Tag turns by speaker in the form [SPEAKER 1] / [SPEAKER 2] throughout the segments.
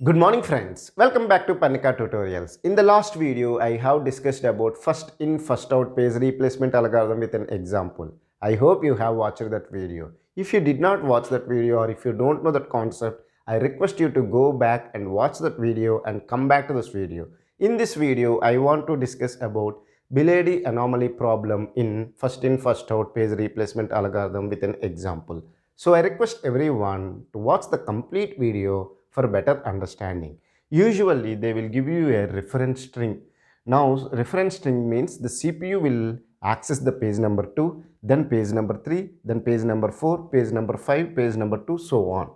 [SPEAKER 1] Good morning friends, welcome back to Panika Tutorials. In the last video, I have discussed about first in first out page replacement algorithm with an example. I hope you have watched that video. If you did not watch that video or if you don't know that concept, I request you to go back and watch that video and come back to this video. In this video, I want to discuss about Belady's anomaly problem in first out page replacement algorithm with an example. So I request everyone to watch the complete video for better understanding. Usually they will give you a reference string. Now reference string means the CPU will access the page number 2, then page number 3, then page number 4, page number 5, page number 2, so on.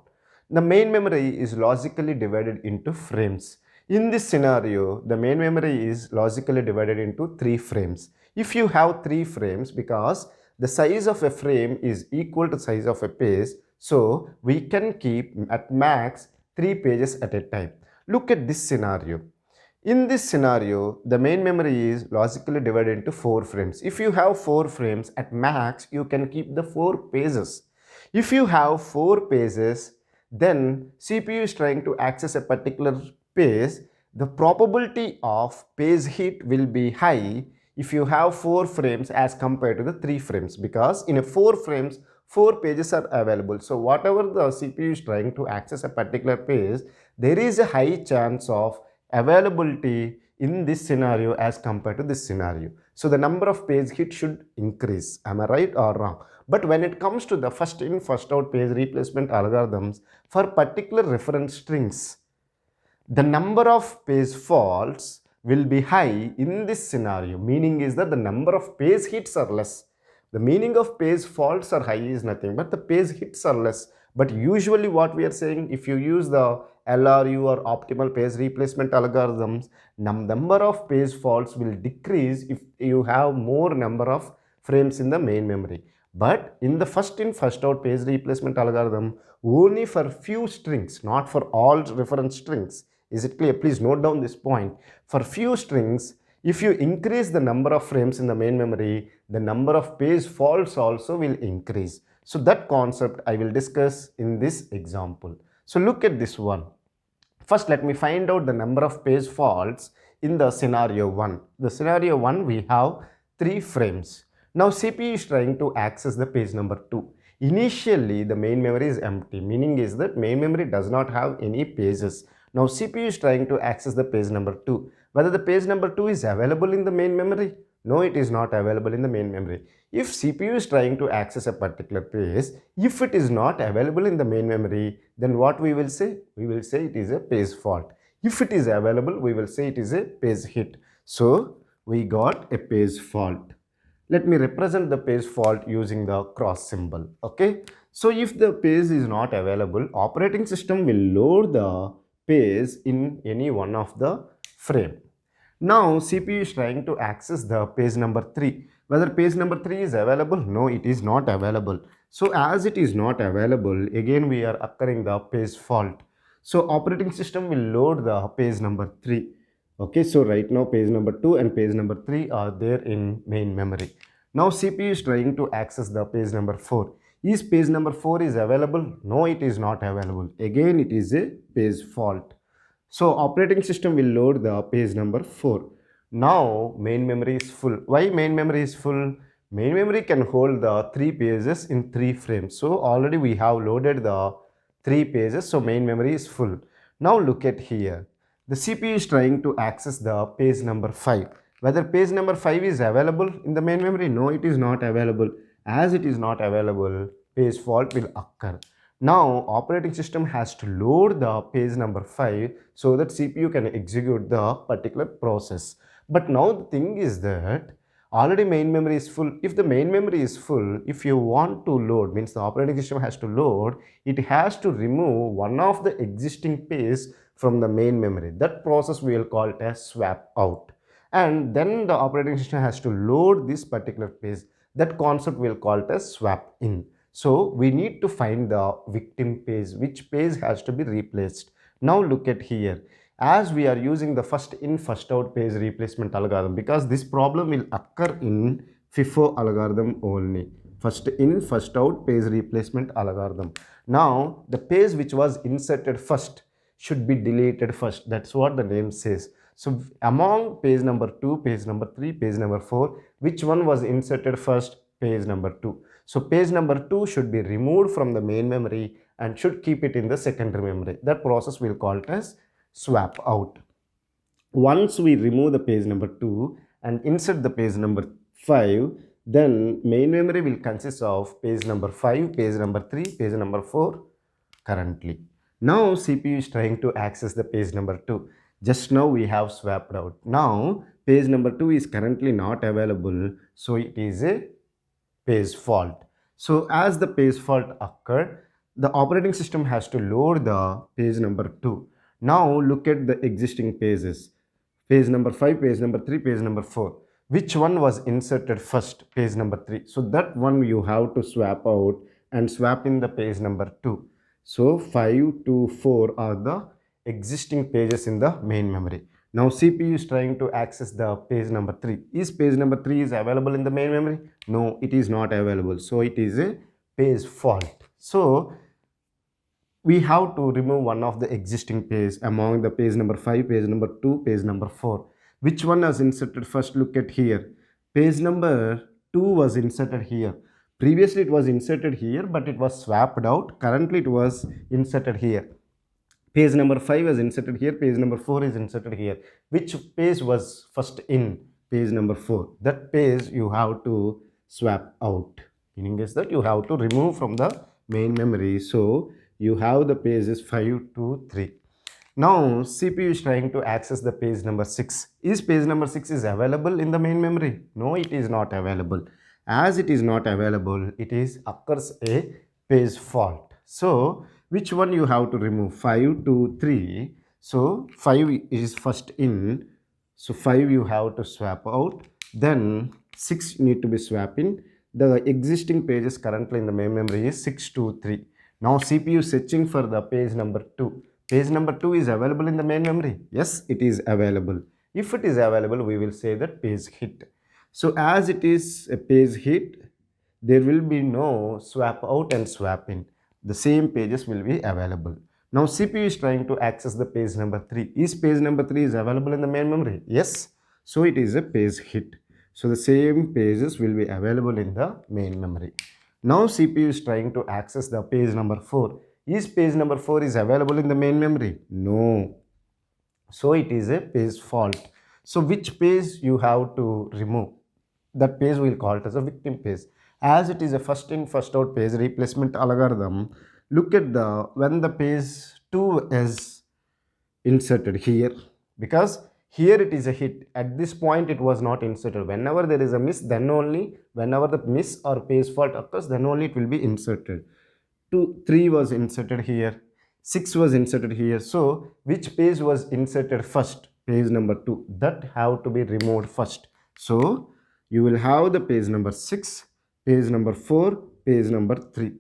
[SPEAKER 1] The main memory is logically divided into frames. In this scenario, the main memory is logically divided into 3 frames. If you have 3 frames, because the size of a frame is equal to size of a page, so we can keep at max 3 pages at a time. Look at this scenario. In this scenario, the main memory is logically divided into 4 frames. If you have 4 frames, at max you can keep the 4 pages. If you have 4 pages, then CPU is trying to access a particular page. The probability of page hit will be high if you have 4 frames as compared to the 3 frames, because in a 4 frames 4 pages are available. So whatever the CPU is trying to access a particular page, there is a high chance of availability in this scenario as compared to this scenario. So the number of page hits should increase. Am I right or wrong? But when it comes to the first in first out page replacement algorithms, for particular reference strings, the number of page faults will be high in this scenario. Meaning is that the number of page hits are less. The meaning of page faults are high is nothing but the page hits are less. But usually what we are saying, if you use the LRU or optimal page replacement algorithms, number of page faults will decrease if you have more number of frames in the main memory. But in the first in first out page replacement algorithm, only for few strings, not for all reference strings. Is it clear? Please note down this point. For few strings, if you increase the number of frames in the main memory, the number of page faults also will increase. So that concept I will discuss in this example. So look at this one. First, let me find out the number of page faults in the scenario 1. The scenario 1, we have 3 frames. Now CPU is trying to access the page number 2. Initially, the main memory is empty, meaning is that main memory does not have any pages. Now CPU is trying to access the page number 2. Whether the page number 2 is available in the main memory? No, it is not available in the main memory. If CPU is trying to access a particular page, if it is not available in the main memory, then what we will say? We will say it is a page fault. If it is available, we will say it is a page hit. So we got a page fault. Let me represent the page fault using the cross symbol. Okay. So if the page is not available, operating system will load the page in any one of the frame. Now CPU is trying to access the page number 3. Whether page number 3 is available? No, it is not available. So as it is not available, again we are occurring the page fault. So operating system will load the page number 3. Okay, so right now page number 2 and page number 3 are there in main memory. Now CPU is trying to access the page number 4. Is page number 4 is available? No, it is not available. Again, it is a page fault. So operating system will load the page number 4. Now main memory is full. Why main memory is full? Main memory can hold the 3 pages in 3 frames. So already we have loaded the 3 pages. So main memory is full. Now look at here. The CPU is trying to access the page number 5. Whether page number 5 is available in the main memory? No, it is not available. As it is not available, page fault will occur. Now operating system has to load the page number 5 so that CPU can execute the particular process. But now the thing is that already main memory is full. If the main memory is full, if you want to load, means the operating system has to load, it has to remove one of the existing page from the main memory. That process we will call it as swap out. And then the operating system has to load this particular page. That concept we will call it as swap in. So we need to find the victim page, which page has to be replaced. Now look at here. As we are using the first in first out page replacement algorithm, because this problem will occur in Fifo algorithm only. First in first out page replacement algorithm. Now the page which was inserted first, should be deleted first. That's what the name says. So among page number 2, page number 3, page number 4, which one was inserted first? Page number 2. So page number 2 should be removed from the main memory and should keep it in the secondary memory. That process we'll call it as swap out. Once we remove the page number 2 and insert the page number 5, then main memory will consist of page number 5, page number 3, page number 4 currently. Now CPU is trying to access the page number 2. Just now we have swapped out. Now page number 2 is currently not available, so it is a page fault. So as the page fault occurred, the operating system has to load the page number 2. Now look at the existing pages. Page number 5, page number 3, page number 4. Which one was inserted first? Page number 3. So that one you have to swap out and swap in the page number 2. So 5 to 4 are the existing pages in the main memory. Now CPU is trying to access the page number 3. Is page number 3 is available in the main memory? No, it is not available. So it is a page fault. So we have to remove one of the existing page among the page number 5, page number 2, page number 4. Which one was inserted first? Look at here. Page number 2 was inserted here. Previously it was inserted here, but it was swapped out. Currently it was inserted here. Page number 5 was inserted here. Page number 4 is inserted here. Which page was first in? Page number 4. That page you have to swap out. Meaning is that you have to remove from the main memory. So you have the pages 5 to 3. Now CPU is trying to access the page number 6. Is page number 6 is available in the main memory? No, it is not available. As it is not available, it is occurs a page fault. So which one you have to remove? 5 to 3. So 5 is first in. So 5 you have to swap out. Then 6 need to be swapped in. The existing pages currently in the main memory is 6 to 3. Now CPU searching for the page number 2. Page number 2 is available in the main memory. Yes, it is available. If it is available, we will say that page hit. So as it is a page hit, there will be no swap out and swap in. The same pages will be available. Now CPU is trying to access the page number 3. Is page number 3 is available in the main memory? Yes. So it is a page hit. So the same pages will be available in the main memory. Now CPU is trying to access the page number 4. Is page number 4 is available in the main memory? No. So it is a page fault. So which page you have to remove? That page we will call it as a victim page. As it is a first in first out page replacement algorithm, look at when the page 2 is inserted here, because here it is a hit. At this point it was not inserted. Whenever there is a miss, then only, whenever the miss or page fault occurs, then only it will be inserted. 3 was inserted here, 6 was inserted here. So which page was inserted first? Page number 2. That have to be removed first. So you will have the page number 6, page number 4, page number 3.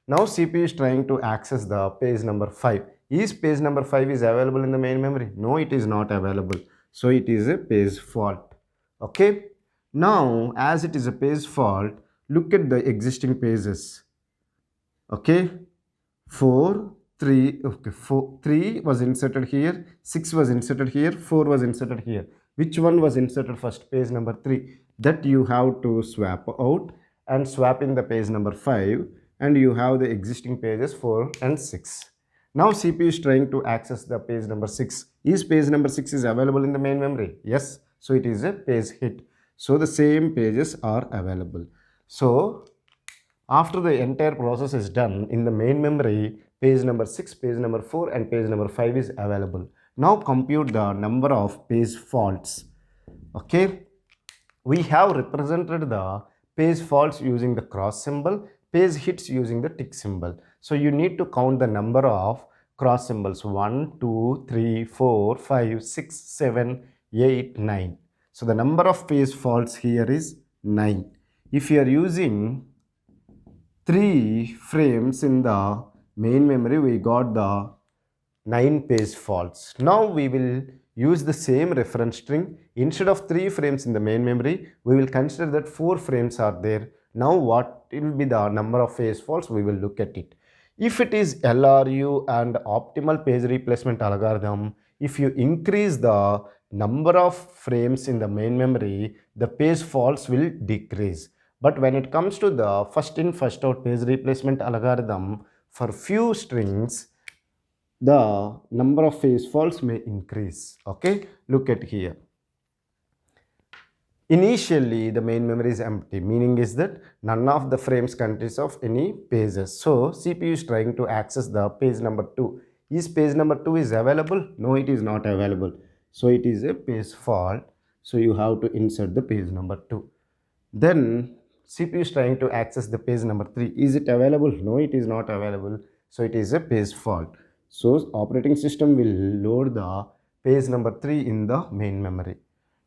[SPEAKER 1] Now CPU is trying to access the page number 5. Is page number 5 is available in the main memory? No, it is not available. So it is a page fault. Okay. Now as it is a page fault, look at the existing pages. Okay, 4, 3, okay, 3 was inserted here, 6 was inserted here, 4 was inserted here. Which one was inserted first? Page number 3. That you have to swap out and swap in the page number 5, and you have the existing pages 4 and 6. Now CPU is trying to access the page number 6. Is page number 6 is available in the main memory? Yes, so it is a page hit. So the same pages are available. So after the entire process is done, in the main memory, page number 6, page number 4 and page number 5 is available. Now compute the number of page faults. Okay, we have represented the page faults using the cross symbol, page hits using the tick symbol. So you need to count the number of cross symbols: 1, 2, 3, 4, 5, 6, 7, 8, 9. So the number of page faults here is 9. If you are using 3 frames in the main memory, we got the 9 page faults. Now we will use the same reference string. Instead of 3 frames in the main memory, we will consider that 4 frames are there. Now what will be the number of page faults? We will look at it. If it is LRU and optimal page replacement algorithm, if you increase the number of frames in the main memory, the page faults will decrease. But when it comes to the first in first out page replacement algorithm, for few strings, the number of page faults may increase. Okay, look at here. Initially, the main memory is empty, meaning is that none of the frames contains of any pages. So, CPU is trying to access the page number 2. Is page number 2 is available? No, it is not available. So, it is a page fault. So, you have to insert the page number 2. Then, CPU is trying to access the page number 3. Is it available? No, it is not available. So, it is a page fault. So, operating system will load the page number 3 in the main memory.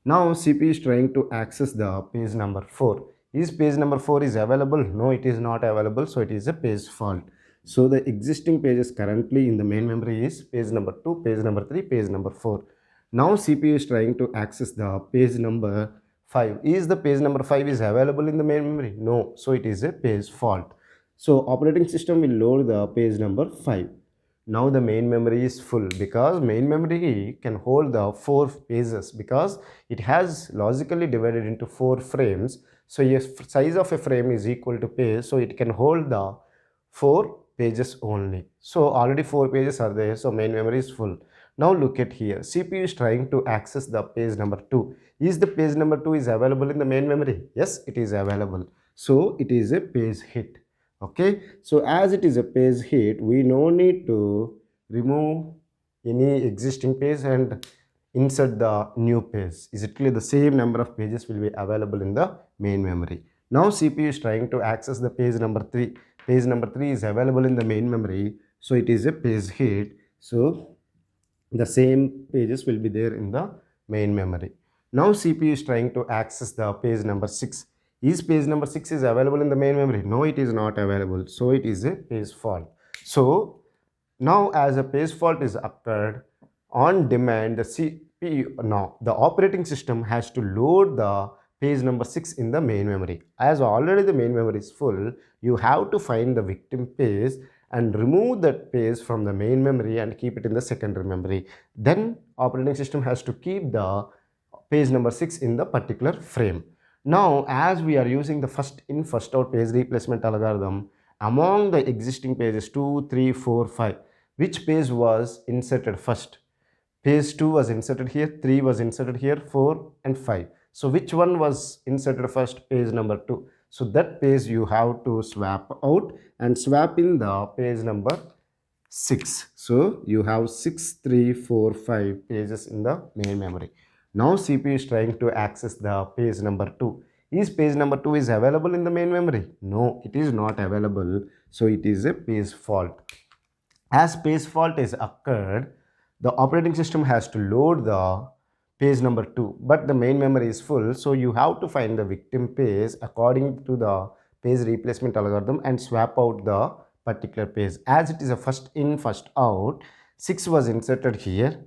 [SPEAKER 1] Now CPU is trying to access the page number 4. Is page number 4 is available? No, it is not available. So it is a page fault. So the existing pages currently in the main memory is page number 2, page number 3, page number 4. Now CPU is trying to access the page number 5. Is the page number 5 is available in the main memory? No. So it is a page fault. So operating system will load the page number 5. Now the main memory is full because main memory can hold the 4 pages because it has logically divided into 4 frames. So a size of a frame is equal to page, so it can hold the 4 pages only. So already 4 pages are there, so main memory is full. Now look at here, CPU is trying to access the page number 2. Is the page number 2 is available in the main memory? Yes, it is available. So it is a page hit. Okay, so as it is a page hit, we no need to remove any existing page and insert the new page. Is it clear? The same number of pages will be available in the main memory. Now CPU is trying to access the page number 3. Page number 3 is available in the main memory, so it is a page hit. So the same pages will be there in the main memory. Now CPU is trying to access the page number 6. Is page number 6 is available in the main memory? No, it is not available. So it is a page fault. So now as a page fault is occurred, on demand the CPU, now the operating system has to load the page number 6 in the main memory. As already the main memory is full, you have to find the victim page and remove that page from the main memory and keep it in the secondary memory. Then operating system has to keep the page number 6 in the particular frame. Now, as we are using the first in first out page replacement algorithm, among the existing pages 2, 3, 4, 5, which page was inserted first? Page 2 was inserted here, 3 was inserted here, 4 and 5. So, which one was inserted first? Page number 2. So, that page you have to swap out and swap in the page number 6. So, you have 6, 3, 4, 5 pages in the main memory. Now CPU is trying to access the page number 2. Is page number 2 is available in the main memory? No, it is not available. So it is a page fault. As page fault is occurred, the operating system has to load the page number 2, but the main memory is full. So you have to find the victim page according to the page replacement algorithm and swap out the particular page. As it is a first in first out, 6 was inserted here,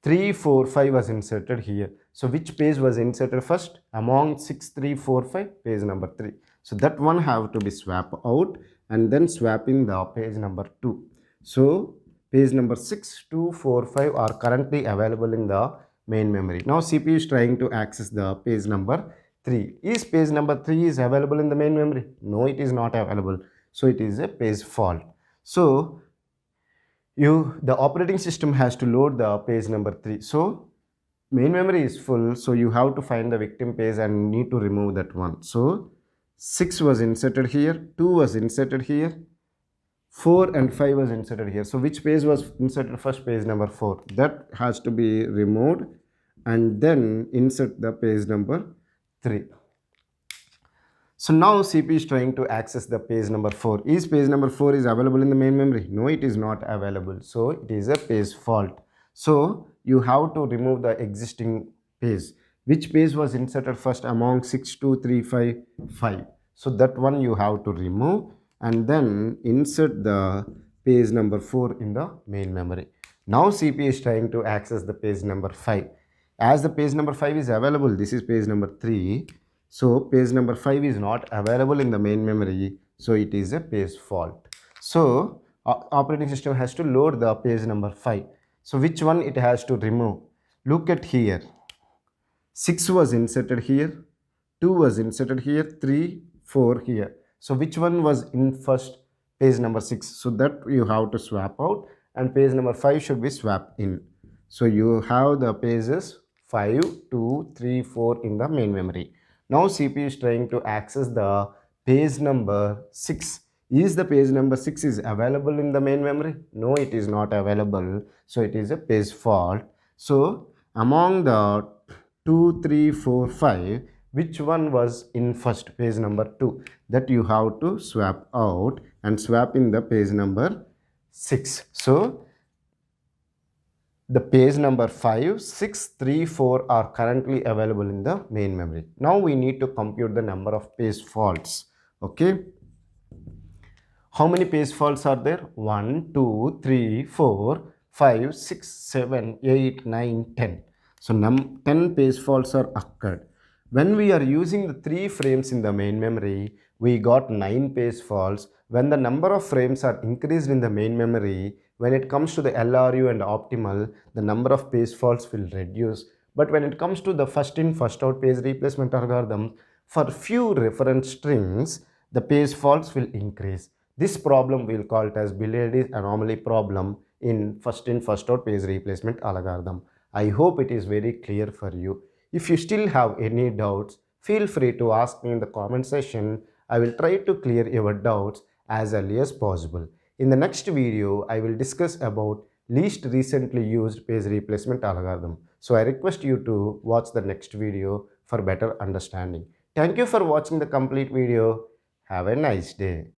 [SPEAKER 1] 3, 4, 5 was inserted here. So which page was inserted first? Among 6, 3, 4, 5, page number 3. So that one have to be swapped out and then swap in the page number 2. So page number 6, 2, 4, 5 are currently available in the main memory. Now CPU is trying to access the page number 3. Is page number 3 is available in the main memory? No, it is not available. So it is a page fault. So the operating system has to load the page number 3. So main memory is full, so you have to find the victim page and need to remove that one. So 6 was inserted here, 2 was inserted here, 4 and 5 was inserted here. So which page was inserted first? Page number 4. That has to be removed and then insert the page number 3. So now CPU is trying to access the page number 4. Is page number 4 is available in the main memory? No, it is not available. So it is a page fault. So you have to remove the existing page. Which page was inserted first among 6, 2, 3, 5, 5? So that one you have to remove and then insert the page number 4 in the main memory. Now CPU is trying to access the page number 5. As the page number 5 is available, this is page number 3. So page number 5 is not available in the main memory. So it is a page fault. So operating system has to load the page number 5. So which one it has to remove? Look at here. 6 was inserted here, 2 was inserted here, 3, 4 here. So which one was in first? Page number 6. So that you have to swap out, and page number 5 should be swapped in. So you have the pages 5, 2, 3, 4 in the main memory. Now CPU is trying to access the page number 6. Is the page number 6 is available in the main memory? No, it is not available. So it is a page fault. So among the 2, 3, 4, 5, which one was in first? Page number 2. That you have to swap out and swap in the page number 6. So the page number 5, 6, 3, 4 are currently available in the main memory. Now we need to compute the number of page faults. Okay. How many page faults are there? 1, 2, 3, 4, 5, 6, 7, 8, 9, 10. So 10 page faults are occurred. When we are using the 3 frames in the main memory, we got 9 page faults. When the number of frames are increased in the main memory, when it comes to the LRU and optimal, the number of page faults will reduce. But when it comes to the first in first out page replacement algorithm, for few reference strings, the page faults will increase. This problem we'll call it as Belady'S anomaly problem in first out page replacement algorithm. I hope it is very clear for you. If you still have any doubts, feel free to ask me in the comment section. I will try to clear your doubts as early as possible. In the next video, I will discuss about least recently used page replacement algorithm. So I request you to watch the next video for better understanding. Thank you for watching the complete video. Have a nice day.